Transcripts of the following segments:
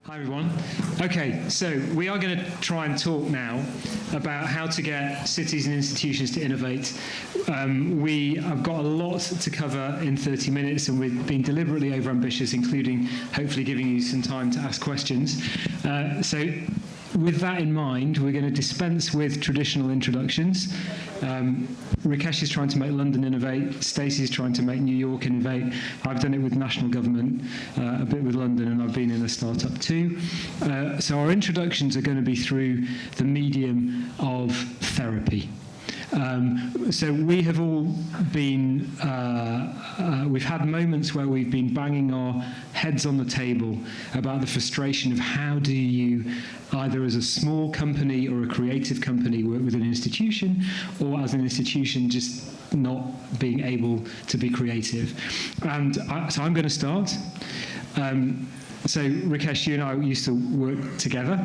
Hi everyone. Okay, so we are going to try and talk now about how to get cities and institutions to innovate. We have got a lot to cover in 30 minutes and we've been deliberately overambitious, including hopefully giving you some time to ask questions. So with that in mind, we're going to dispense with traditional introductions. Rakesh is trying to make London innovate. Stacey's trying to make New York innovate. I've done it with national government, a bit with London, and I've been in a startup too. So our introductions are going to be through the medium of therapy. So we have all been, we've had moments where we've been banging our heads on the table about the frustration of how do you, either as a small company or a creative company, work with an institution, or as an institution just not being able to be creative. And so I'm going to start. So Rakesh, you and I used to work together,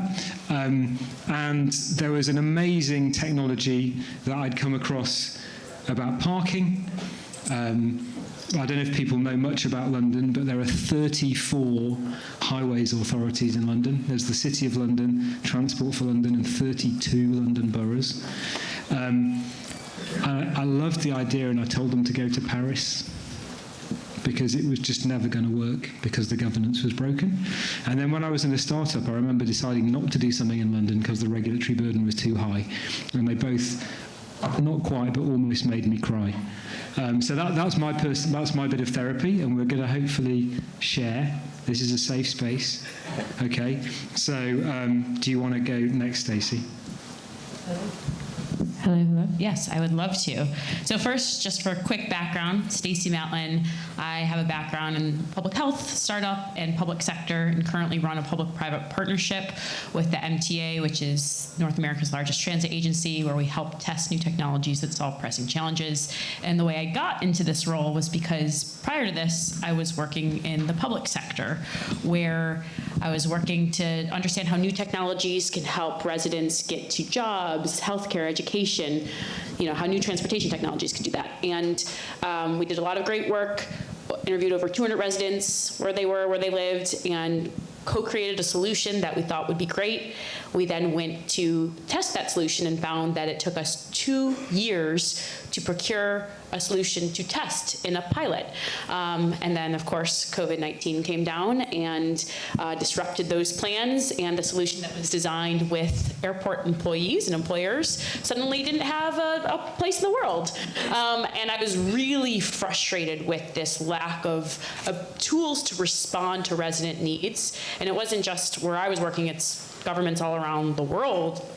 and there was an amazing technology that I'd come across about parking. I don't know if people know much about London, but there are 34 highways authorities in London. There's the City of London, Transport for London, and 32 London boroughs. I loved the idea, and I told them to go to Paris, because it was just never going to work because the governance was broken. And then when I was in a startup, I remember deciding not to do something in London because the regulatory burden was too high. And they both, not quite, but almost made me cry. So that's my bit of therapy, and we're going to hopefully share. This is a safe space. Okay. So do you want to go next, Stacey? Hello. Yes, I would love to. So first, just for a quick background, Stacey Matlin. I have a background in public health, startup, and public sector, and currently run a public-private partnership with the MTA, which is North America's largest transit agency, where we help test new technologies that solve pressing challenges. And the way I got into this role was because prior to this, I was working in the public sector, where I was working to understand how new technologies can help residents get to jobs, healthcare, education, how new transportation technologies can do that. And we did a lot of great work, interviewed over 200 residents, where they were, where they lived, and co-created a solution that we thought would be great. We then went to test that solution and found that it took us 2 years to procure a solution to test in a pilot. And then, of course, COVID-19 came down and disrupted those plans, and the solution that was designed with airport employees and employers suddenly didn't have a place in the world. And I was really frustrated with this lack of tools to respond to resident needs. And it wasn't just where I was working, it's governments all around the world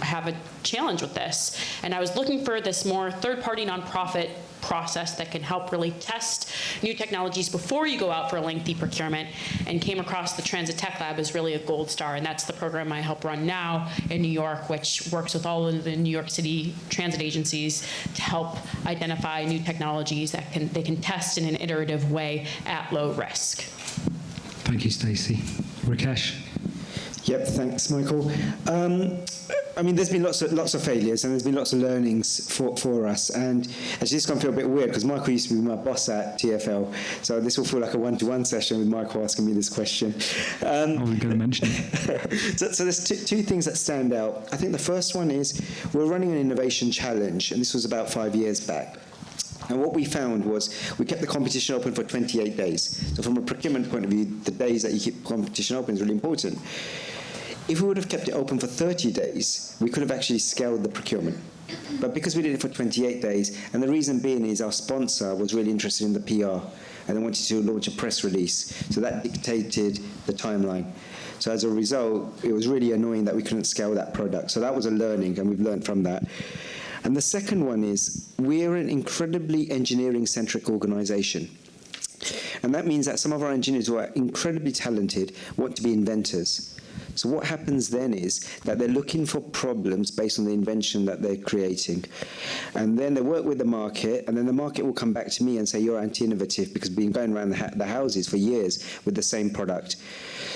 have a challenge with this. And I was looking for this more third-party nonprofit process that can help really test new technologies before you go out for a lengthy procurement, and came across the Transit Tech Lab as really a gold star. And that's the program I help run now in New York, which works with all of the New York City transit agencies to help identify new technologies that they can test in an iterative way at low risk. Thank you, Stacey. Rakesh? Yep, thanks, Michael. There's been lots of failures, and there's been lots of learnings for us. And actually, this can feel a bit weird because Michael used to be my boss at TfL, so this will feel like a one-to-one session with Michael asking me this question. I wasn't going to mention it. So there's two things that stand out. I think the first one is we're running an innovation challenge, and this was about 5 years back. And what we found was we kept the competition open for 28 days. So from a procurement point of view, the days that you keep competition open is really important. If we would have kept it open for 30 days, we could have actually scaled the procurement. But because we did it for 28 days, and the reason being is our sponsor was really interested in the PR, and they wanted to launch a press release. So that dictated the timeline. So as a result, it was really annoying that we couldn't scale that product. So that was a learning, and we've learned from that. And the second one is we're an incredibly engineering-centric organization. And that means that some of our engineers who are incredibly talented want to be inventors. So what happens then is that they're looking for problems based on the invention that they're creating. And then they work with the market, and then the market will come back to me and say, you're anti-innovative because we've been going around the houses for years with the same product.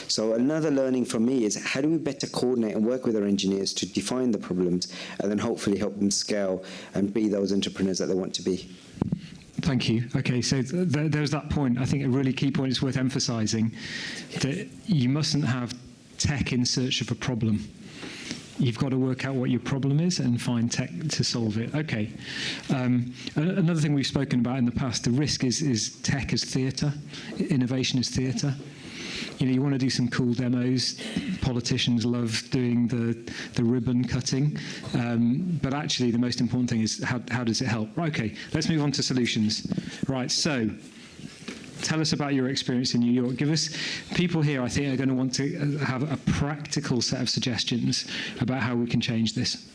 So another learning for me is how do we better coordinate and work with our engineers to define the problems and then hopefully help them scale and be those entrepreneurs that they want to be. Thank you. Okay, so there's that point. I think a really key point is worth emphasising that you mustn't have tech in search of a problem. You've got to work out what your problem is and find tech to solve it. Okay. Another thing we've spoken about in the past, the risk is tech as theatre, innovation as theatre. You want to do some cool demos. Politicians love doing the ribbon cutting. But actually, the most important thing is how does it help? Right, okay, let's move on to solutions. Right, so tell us about your experience in New York. Give us, people here I think are going to want to have a practical set of suggestions about how we can change this.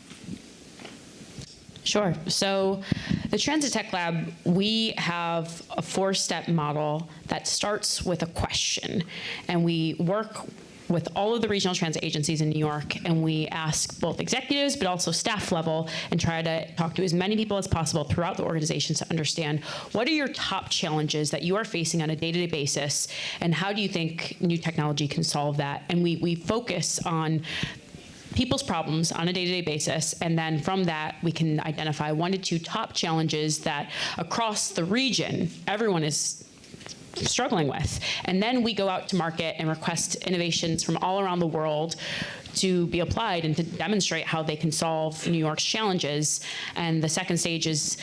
Sure. So the Transit Tech Lab, we have a 4-step model that starts with a question. And we work with all of the regional transit agencies in New York, and we ask both executives but also staff level and try to talk to as many people as possible throughout the organizations to understand what are your top challenges that you are facing on a day-to-day basis, and how do you think new technology can solve that? And we focus on people's problems on a day-to-day basis, and then from that we can identify 1 to 2 top challenges that across the region everyone is struggling with. And then we go out to market and request innovations from all around the world to be applied and to demonstrate how they can solve New York's challenges. And the second stage is,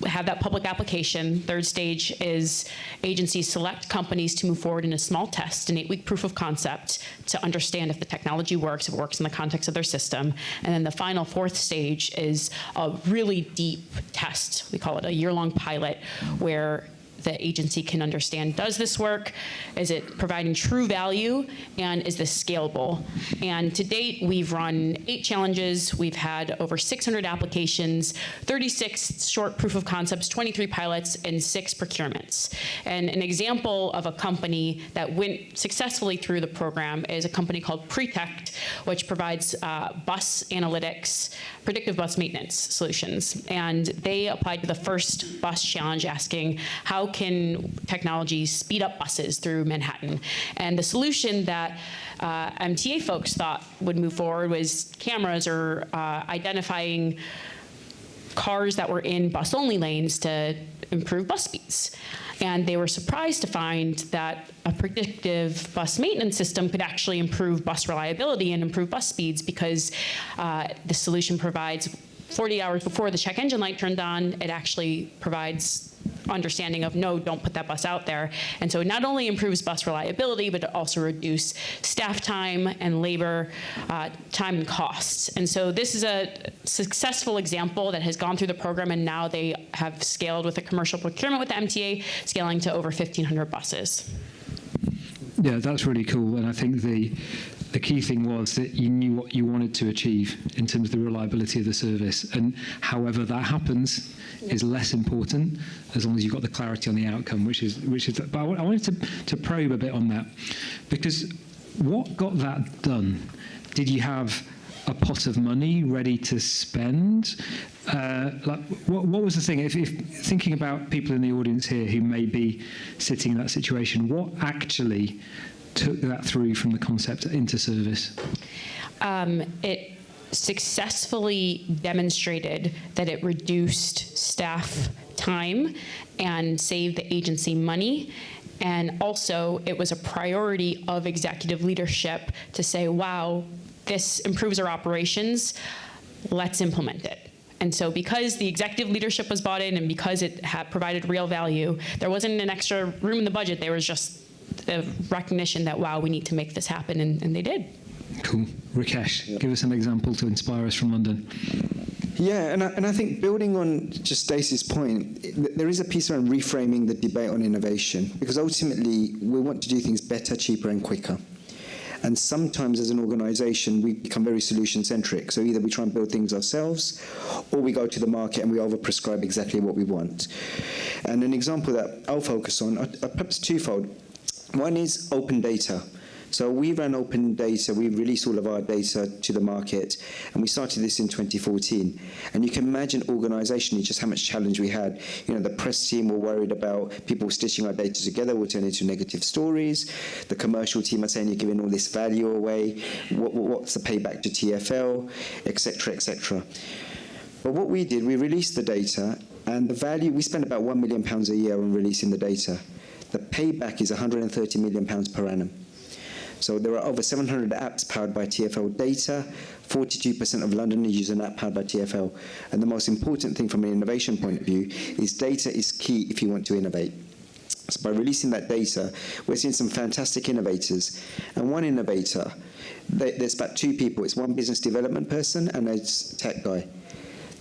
have that public application. Third stage is agencies select companies to move forward in a small test, an 8-week proof of concept, to understand if the technology works, if it works in the context of their system. And then the final 4th stage is a really deep test. We call it a year-long pilot, where the agency can understand, does this work? Is it providing true value? And is this scalable? And to date, we've run 8 challenges. We've had over 600 applications, 36 short proof of concepts, 23 pilots, and 6 procurements. And an example of a company that went successfully through the program is a company called Protect, which provides bus analytics, predictive bus maintenance solutions. And they applied to the first bus challenge asking, how can technology speed up buses through Manhattan? And the solution that MTA folks thought would move forward was cameras or identifying cars that were in bus-only lanes to improve bus speeds. And they were surprised to find that a predictive bus maintenance system could actually improve bus reliability and improve bus speeds, because the solution provides 40 hours before the check engine light turned on, it actually provides understanding of, no, don't put that bus out there. And so it not only improves bus reliability, but it also reduces staff time and labor time and costs. And so this is a successful example that has gone through the program, and now they have scaled with a commercial procurement with the MTA, scaling to over 1,500 buses. Yeah, that's really cool. And I think the key thing was that you knew what you wanted to achieve in terms of the reliability of the service. And however that happens is less important, as long as you've got the clarity on the outcome, which is. But I wanted to probe a bit on that, because what got that done? Did you have a pot of money ready to spend? What was the thing? If thinking about people in the audience here who may be sitting in that situation, what actually took that through from the concept into service? It successfully demonstrated that it reduced staff time and saved the agency money. And also, it was a priority of executive leadership to say, wow, this improves our operations, let's implement it. And so because the executive leadership was bought in and because it had provided real value, there wasn't an extra room in the budget. There was just a recognition that, wow, we need to make this happen, and they did. Cool. Rikesh, give us an example to inspire us from London. Yeah, and I think building on just Stacey's point, there is a piece around reframing the debate on innovation, because ultimately we want to do things better, cheaper, and quicker. And sometimes as an organization, we become very solution-centric. So either we try and build things ourselves, or we go to the market and we overprescribe exactly what we want. And an example that I'll focus on, perhaps twofold. One is open data. So we ran open data, we released all of our data to the market, and we started this in 2014. And you can imagine organizationally just how much challenge we had. The press team were worried about people stitching our data together will turn into negative stories. The commercial team are saying you're giving all this value away. What's the payback to TfL, et cetera, et cetera. But what we did, we released the data, and the value, we spent about £1 million a year on releasing the data. The payback is £130 million per annum. So there are over 700 apps powered by TfL data. 42% of London use an app powered by TfL. And the most important thing from an innovation point of view is data is key if you want to innovate. So by releasing that data, we're seeing some fantastic innovators. And one innovator, there's about two people. It's one business development person and a tech guy.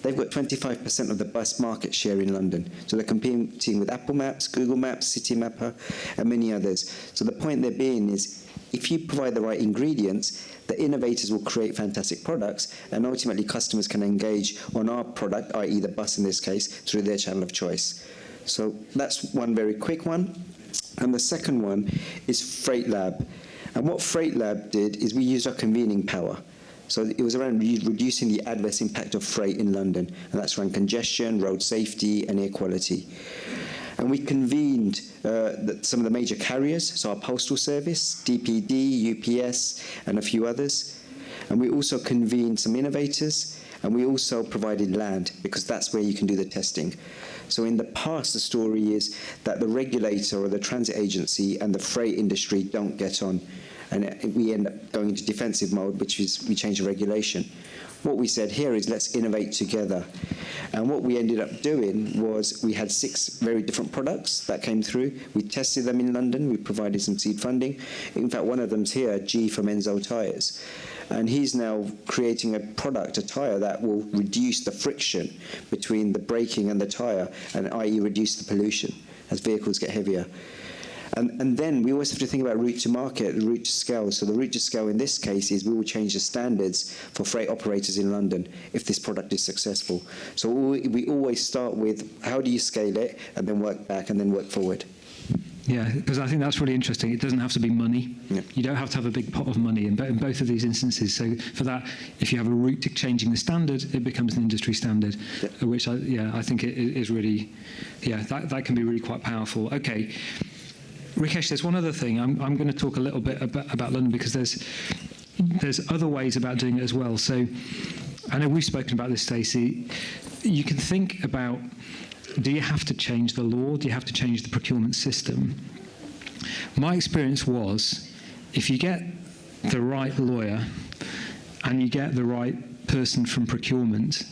They've got 25% of the bus market share in London. So they're competing with Apple Maps, Google Maps, City Mapper, and many others. So the point they're being is, if you provide the right ingredients, the innovators will create fantastic products, and ultimately customers can engage on our product, i.e. the bus in this case, through their channel of choice. So that's one very quick one. And the second one is Freight Lab. And what Freight Lab did is we used our convening power. So it was around reducing the adverse impact of freight in London, and that's around congestion, road safety, and air quality. And we convened some of the major carriers, so our Postal Service, DPD, UPS, and a few others. And we also convened some innovators, and we also provided land, because that's where you can do the testing. So in the past, the story is that the regulator or the transit agency and the freight industry don't get on, and we end up going into defensive mode, which is we change the regulation. What we said here is let's innovate together. And what we ended up doing was we had 6 very different products that came through. We tested them in London. We provided some seed funding. In fact, one of them's here, G from Enzo Tyres. And he's now creating a product, a tyre, that will reduce the friction between the braking and the tyre, and i.e. reduce the pollution as vehicles get heavier. And then we always have to think about route to market, route to scale. So the route to scale in this case is we will change the standards for freight operators in London if this product is successful. So we always start with how do you scale it, and then work back and then work forward. Yeah, because I think that's really interesting. It doesn't have to be money. Yeah. You don't have to have a big pot of money in both of these instances. So for that, if you have a route to changing the standard, it becomes an industry standard, which I think it is really, that can be really quite powerful. Okay. Rikesh, there's one other thing. I'm going to talk a little bit about London, because there's other ways about doing it as well. So I know we've spoken about this, Stacey. You can think about, do you have to change the law? Do you have to change the procurement system? My experience was, if you get the right lawyer and you get the right person from procurement,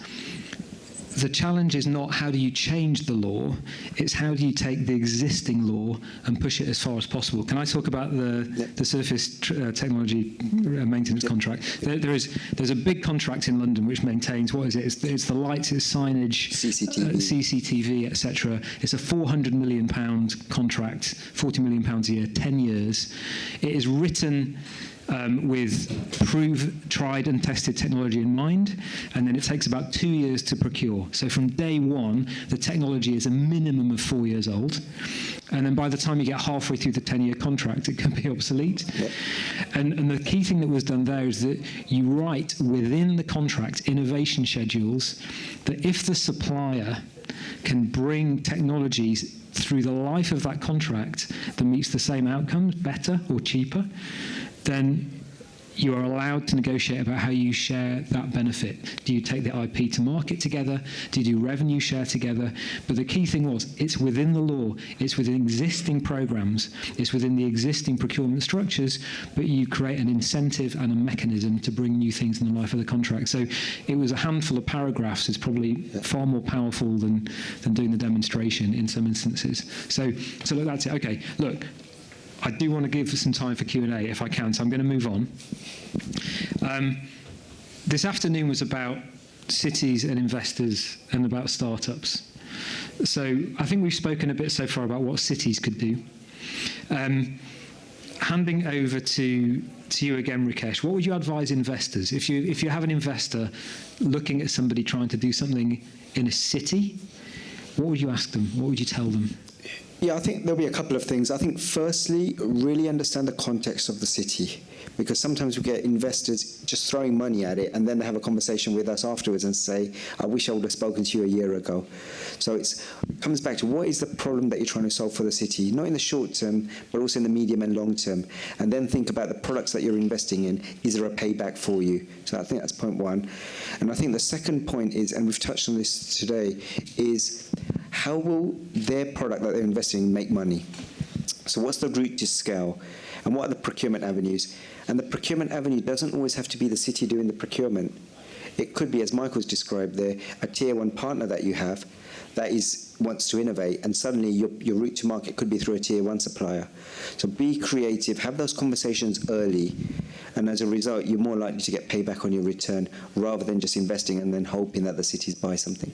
the challenge is not how do you change the law, it's how do you take the existing law and push it as far as possible. Can I talk about the surface technology maintenance contract? There's a big contract in London which maintains, what is it? It's the lights, it's signage, CCTV, etc. It's a £400 million contract, £40 million a year, 10 years. It is written with tried and tested technology in mind, and then it takes about 2 years to procure. So from day one, the technology is a minimum of 4 years old, and then by the time you get halfway through the 10-year contract, it can be obsolete. Yep. And the key thing that was done there is that you write within the contract innovation schedules that if the supplier can bring technologies through the life of that contract that meets the same outcomes, better or cheaper, then you are allowed to negotiate about how you share that benefit. Do you take the IP to market together? Do you do revenue share together? But the key thing was, it's within the law, it's within existing programs, it's within the existing procurement structures, but you create an incentive and a mechanism to bring new things in the life of the contract. So it was a handful of paragraphs. It's probably far more powerful than doing the demonstration in some instances. So look, that's it. Okay, look. I do want to give some time for Q&A if I can, so I'm going to move on. This afternoon was about cities and investors and about startups. So I think we've spoken a bit so far about what cities could do. Handing over to you again, Rikesh, what would you advise investors? If you have an investor looking at somebody trying to do something in a city, what would you ask them? What would you tell them? Yeah, I think there'll be a couple of things. I think firstly, really understand the context of the city, because sometimes we get investors just throwing money at it and then they have a conversation with us afterwards and say, I wish I would have spoken to you a year ago. So it comes back to what is the problem that you're trying to solve for the city, not in the short term, but also in the medium and long term. And then think about the products that you're investing in. Is there a payback for you? So I think that's point one. And I think the second point is, and we've touched on this today, is how will their product that they're investing in make money? So what's the route to scale? And what are the procurement avenues? And the procurement avenue doesn't always have to be the city doing the procurement. It could be, as Michael's described there, a tier one partner that you have that wants to innovate, and suddenly your route to market could be through a tier one supplier. So be creative, have those conversations early, and as a result, you're more likely to get payback on your return rather than just investing and then hoping that the cities buy something.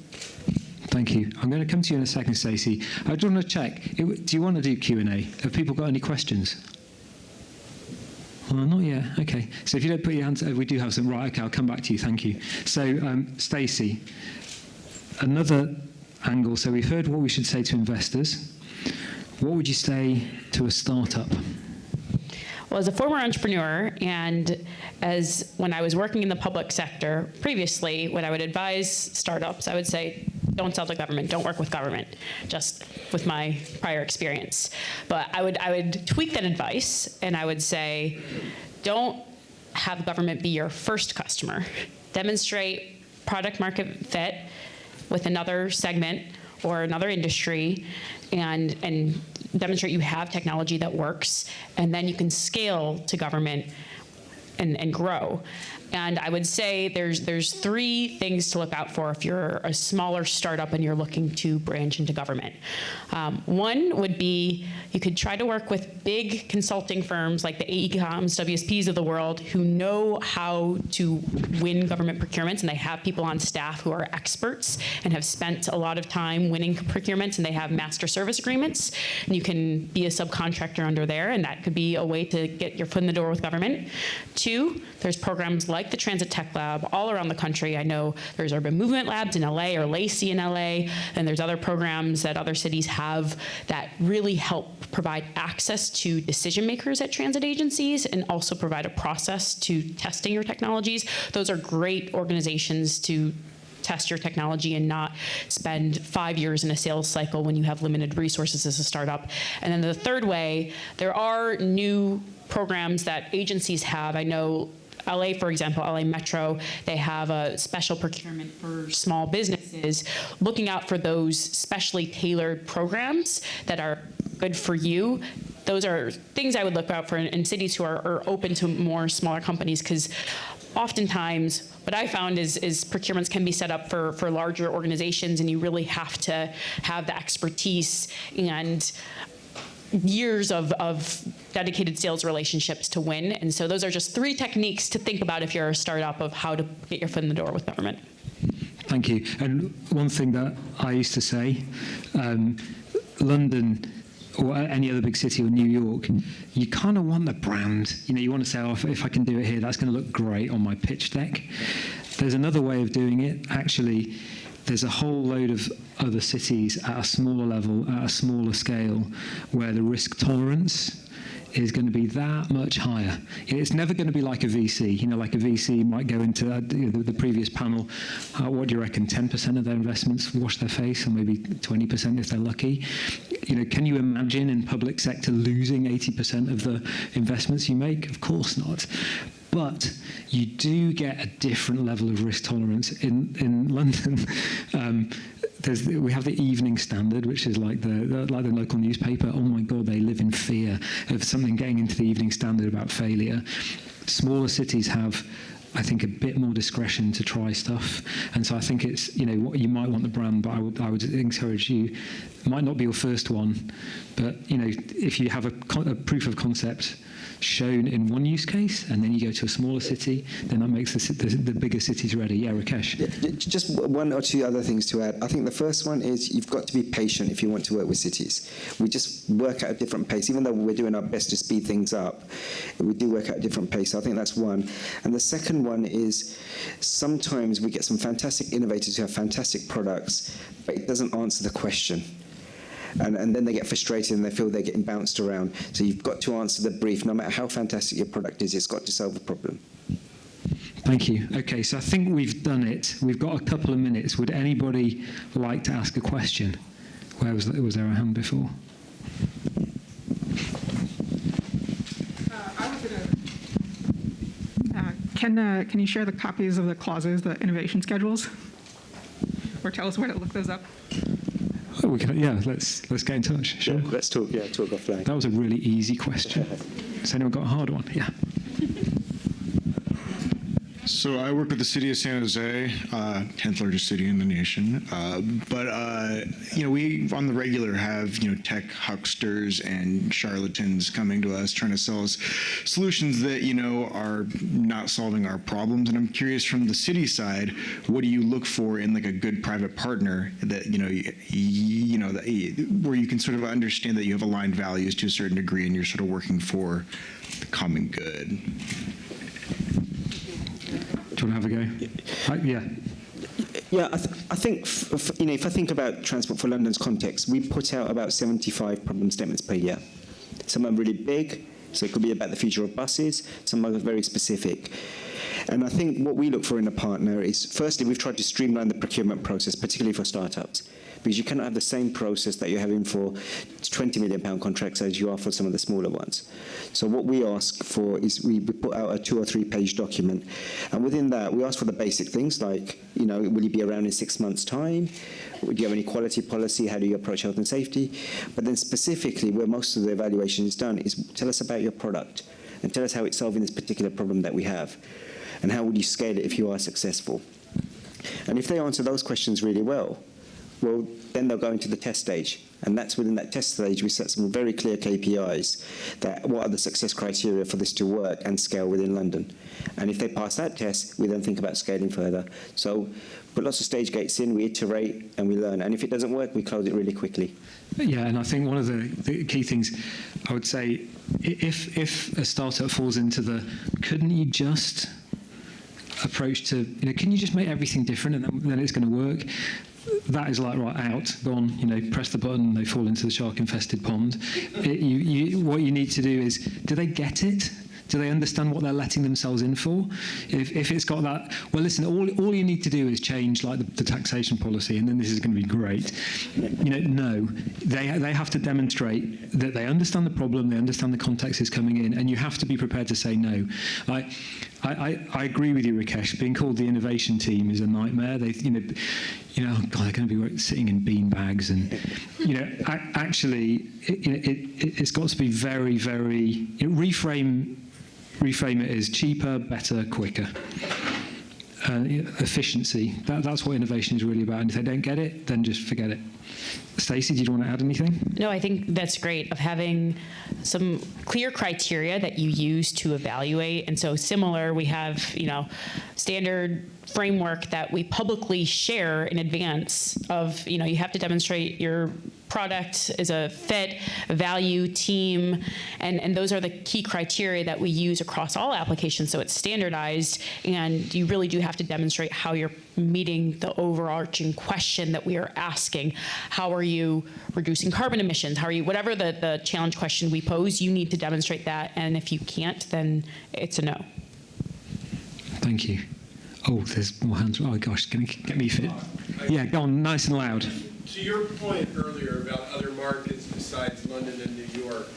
Thank you. I'm going to come to you in a second, Stacey. I just want to check. Do you want to do Q&A? Have people got any questions? Well, not yet. Okay. So if you don't put your hands, we do have some. Right. Okay. I'll come back to you. Thank you. So, Stacey, another angle. So we've heard what we should say to investors. What would you say to a startup? Well, as a former entrepreneur and as when I was working in the public sector previously, when I would advise startups, I would say, don't sell to government, don't work with government, just with my prior experience. But I would tweak that advice, and I would say, don't have government be your first customer. Demonstrate product market fit with another segment or another industry, and demonstrate you have technology that works, and then you can scale to government and grow. And I would say there's three things to look out for if you're a smaller startup and you're looking to branch into government. One would be you could try to work with big consulting firms like the AECOMs, WSPs of the world who know how to win government procurements, and they have people on staff who are experts and have spent a lot of time winning procurements, and they have master service agreements, and you can be a subcontractor under there, and that could be a way to get your foot in the door with government. Two, there's programs like the Transit Tech Lab all around the country. I know there's Urban Movement Labs in LA or Lacey in LA, and there's other programs that other cities have that really help provide access to decision makers at transit agencies and also provide a process to testing your technologies. Those are great organizations to test your technology and not spend 5 years in a sales cycle when you have limited resources as a startup. And then the third way, there are new programs that agencies have. I know LA, for example, LA Metro, they have a special procurement for small businesses, looking out for those specially tailored programs that are good for you. Those are things I would look out for in cities who are open to more smaller companies, because oftentimes what I found is procurements can be set up for larger organizations, and you really have to have the expertise and years of dedicated sales relationships to win. And so those are just three techniques to think about if you're a startup of how to get your foot in the door with government. Thank you. And one thing that I used to say, London or any other big city or New York, you kind of want the brand. You know, you want to say, oh, if I can do it here, that's going to look great on my pitch deck. There's another way of doing it. Actually, there's a whole load of other cities at a smaller level, at a smaller scale, where the risk tolerance is going to be that much higher. It's never going to be like a VC. You know, like a VC might go into the previous panel, what do you reckon, 10% of their investments wash their face, or maybe 20% if they're lucky. You know, can you imagine in public sector losing 80% of the investments you make? Of course not. But you do get a different level of risk tolerance in London. We have the Evening Standard, which is like the local newspaper. Oh my God, they live in fear of something getting into the Evening Standard about failure. Smaller cities have, I think, a bit more discretion to try stuff, and so I think it's, you know, you might want the brand, but I would encourage you. It might not be your first one, but you know, if you have a proof of concept shown in one use case, and then you go to a smaller city, then that makes the bigger cities ready. Yeah, Rakesh. Yeah, just one or two other things to add. I think the first one is you've got to be patient if you want to work with cities. We just work at a different pace. Even though we're doing our best to speed things up, we do work at a different pace. So I think that's one. And the second one is sometimes we get some fantastic innovators who have fantastic products, but it doesn't answer the question. And then they get frustrated and they feel they're getting bounced around. So you've got to answer the brief. No matter how fantastic your product is, it's got to solve a problem. Thank you. Okay, so I think we've done it. We've got a couple of minutes. Would anybody like to ask a question? Was there a hand before? I was going to... Can you share the copies of the clauses, the innovation schedules? Or tell us where to look those up? Oh, let's get in touch. Sure. Let's talk offline. That was a really easy question. Has anyone got a hard one? Yeah. So I work with the city of San Jose, 10th largest city in the nation. But we on the regular have, tech hucksters and charlatans coming to us trying to sell us solutions that, are not solving our problems. And I'm curious, from the city side, what do you look for in like a good private partner that, where you can sort of understand that you have aligned values to a certain degree and you're sort of working for the common good? Do you want to have a go? Yeah. Yeah, I think, if I think about Transport for London's context, we put out about 75 problem statements per year. Some are really big, so it could be about the future of buses. Some are very specific. And I think what we look for in a partner is, firstly, we've tried to streamline the procurement process, particularly for startups, because you cannot have the same process that you're having for £20 million contracts as you are for some of the smaller ones. So what we ask for is we put out a 2 or 3 page document, and within that we ask for the basic things like, will you be around in 6 months' time? Do you have any quality policy? How do you approach health and safety? But then specifically, where most of the evaluation is done, is tell us about your product and tell us how it's solving this particular problem that we have, and how would you scale it if you are successful. And if they answer those questions really well, then they'll go into the test stage. And that's within that test stage we set some very clear KPIs that what are the success criteria for this to work and scale within London. And if they pass that test, we then think about scaling further. So put lots of stage gates in, we iterate and we learn. And if it doesn't work, we close it really quickly. Yeah, and I think one of the key things I would say, if a startup falls into couldn't you just approach to, can you just make everything different and then it's going to work? That is like, right, out, go on, press the button, they fall into the shark-infested pond. What you need to do is, do they get it? Do they understand what they're letting themselves in for? If it's got that, well, listen, all you need to do is change like the taxation policy, and then this is going to be great. No, they have to demonstrate that they understand the problem, they understand the context is coming in, and you have to be prepared to say no. I agree with you, Rakesh. Being called the innovation team is a nightmare. They, oh God, they're going to be sitting in bean bags, and actually, it's got to be very, very reframe it as cheaper, better, quicker. Efficiency. That's what innovation is really about. And if they don't get it, then just forget it. Stacey, do you want to add anything? No, I think that's great, of having some clear criteria that you use to evaluate. And so similar, we have, standard framework that we publicly share in advance of, you have to demonstrate your product is a fit, a value, team, and those are the key criteria that we use across all applications. So it's standardized, and you really do have to demonstrate how you're meeting the overarching question that we are asking. How are you reducing carbon emissions? How are you, whatever the challenge question we pose, you need to demonstrate that, and if you can't, then it's a no. Thank you. Oh, there's more hands. Oh gosh, can you get me fit? Yeah, go on, nice and loud. To your point earlier about other markets besides London and New York,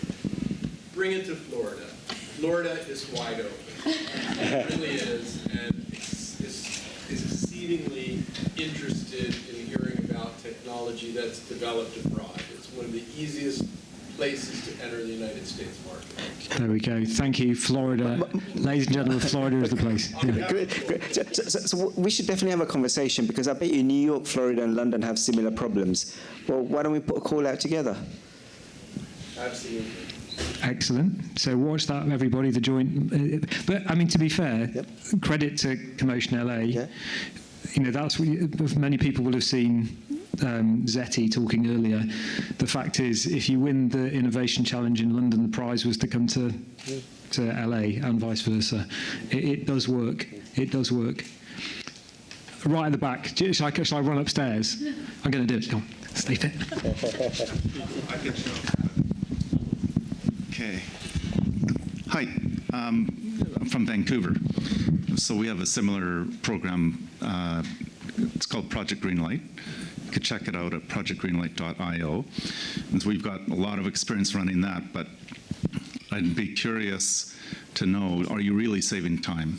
bring it to Florida. Florida is wide open. It really is, and is exceedingly interested in hearing about technology that's developed abroad. It's one of the easiest places to enter the United States market. There we go. Thank you, Florida. Ladies and gentlemen, Florida is the place. Yeah. Great. So we should definitely have a conversation, because I bet you New York, Florida, and London have similar problems. Well, why don't we put a call out together? Absolutely. Excellent. So watch that, everybody, the joint. But, I mean, to be fair, credit to CoMotion LA. Yeah. That's what many people will have seen Zeti talking earlier. The fact is, if you win the innovation challenge in London, the prize was to come to LA and vice versa. It does work. It does work. Right at the back. Shall I run upstairs? I'm going to do it. Come on. Stay fit. I can show. Okay. Hi. I'm from Vancouver. So we have a similar program. It's called Project Greenlight. You could check it out at projectgreenlight.io. And so we've got a lot of experience running that, but I'd be curious to know, are you really saving time?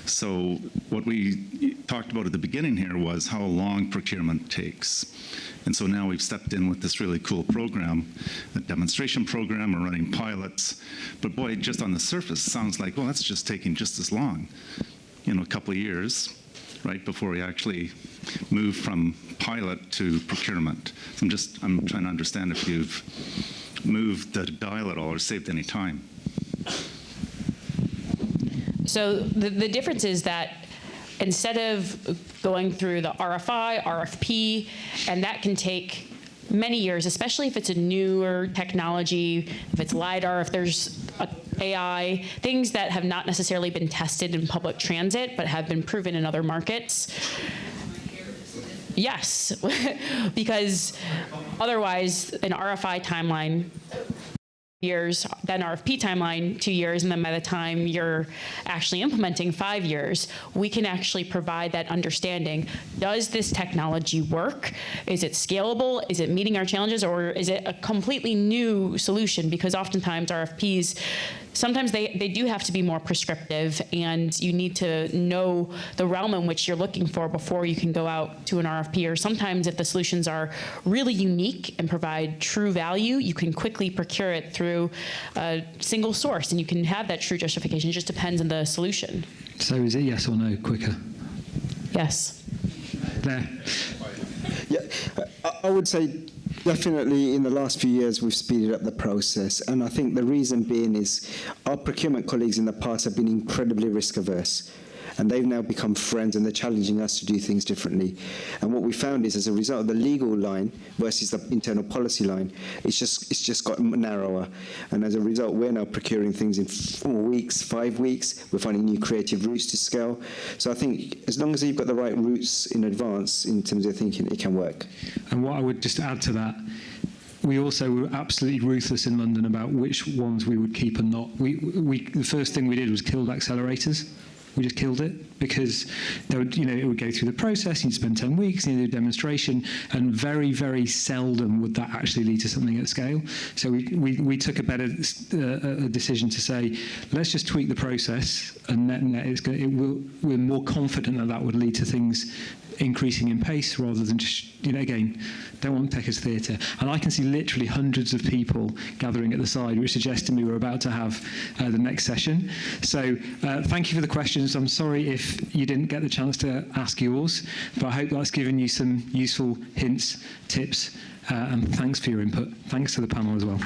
So what we talked about at the beginning here was how long procurement takes. And so now we've stepped in with this really cool program, a demonstration program, we're running pilots. But boy, just on the surface, it sounds like, well, that's just taking just as long, a couple of years, right, before we actually move from pilot to procurement. So I'm trying to understand if you've moved the dial at all or saved any time. So the difference is that instead of going through the RFI, RFP, and that can take many years, especially if it's a newer technology, if it's LiDAR, if there's AI, things that have not necessarily been tested in public transit but have been proven in other markets. Yes, because otherwise an RFI timeline, years, then RFP timeline 2 years, and then by the time you're actually implementing 5 years, we can actually provide that understanding. Does this technology work? Is it scalable? Is it meeting our challenges, or is it a completely new solution? Because oftentimes RFPs, sometimes they do have to be more prescriptive, and you need to know the realm in which you're looking for before you can go out to an RFP. Or sometimes if the solutions are really unique and provide true value, you can quickly procure it through a single source, and you can have that true justification. It just depends on the solution. So is it yes or no quicker? Yes. There. Yeah, I would say definitely in the last few years we've speeded up the process, and I think the reason being is our procurement colleagues in the past have been incredibly risk averse, and they've now become friends, and they're challenging us to do things differently. And what we found is, as a result of the legal line versus the internal policy line, it's just got narrower. And as a result, we're now procuring things in 4 weeks, 5 weeks. We're finding new creative routes to scale. So I think as long as you've got the right routes in advance in terms of thinking, it can work. And what I would just add to that, we also were absolutely ruthless in London about which ones we would keep and not. The first thing we did was killed accelerators. We just killed it because it would go through the process. You'd spend 10 weeks, you do a demonstration, and very, very seldom would that actually lead to something at scale. So we took a better decision to say, let's just tweak the process, and net we're more confident that would lead to things increasing in pace rather than just, again, don't want to take us theatre. And I can see literally hundreds of people gathering at the side, which suggests to me we're about to have the next session. So thank you for the questions. I'm sorry if you didn't get the chance to ask yours, but I hope that's given you some useful hints, tips, and thanks for your input. Thanks to the panel as well.